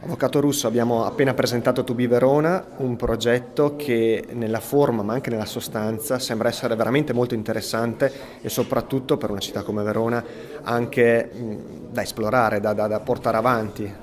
Avvocato Russo, abbiamo appena presentato To Be Verona, un progetto che nella forma ma anche nella sostanza sembra essere veramente molto interessante e soprattutto per una città come Verona anche da esplorare, da portare avanti.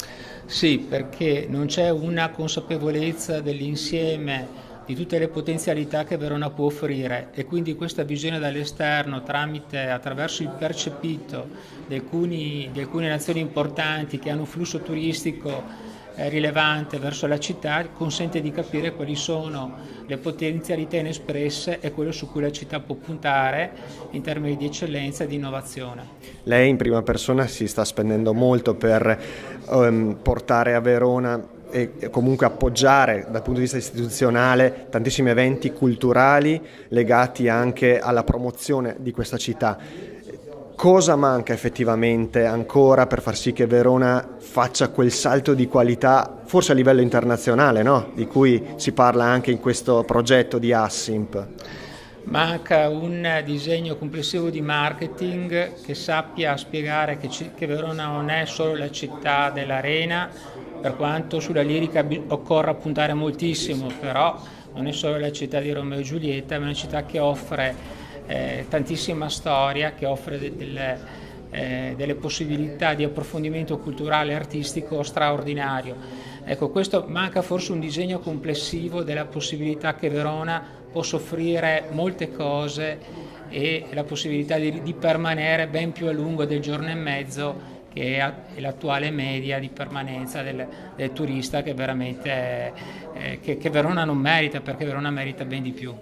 Sì, perché non c'è una consapevolezza dell'insieme di tutte le potenzialità che Verona può offrire e quindi questa visione dall'esterno attraverso il percepito di alcune nazioni importanti che hanno un flusso turistico rilevante verso la città consente di capire quali sono le potenzialità inespresse e quello su cui la città può puntare in termini di eccellenza e di innovazione. Lei in prima persona si sta spendendo molto per portare a Verona e comunque appoggiare dal punto di vista istituzionale tantissimi eventi culturali legati anche alla promozione di questa città. Cosa manca effettivamente ancora per far sì che Verona faccia quel salto di qualità, forse a livello internazionale, no? Di cui si parla anche in questo progetto di Assimp? Manca un disegno complessivo di marketing che sappia spiegare che Verona non è solo la città dell'arena, per quanto sulla lirica occorra puntare moltissimo, però non è solo la città di Romeo e Giulietta, ma è una città che offre tantissima storia, che offre delle possibilità di approfondimento culturale e artistico straordinario. Ecco, questo manca forse un disegno complessivo della possibilità che Verona possa offrire molte cose e la possibilità di permanere ben più a lungo del giorno e mezzo che è l'attuale media di permanenza del turista che veramente che Verona non merita, perché Verona merita ben di più.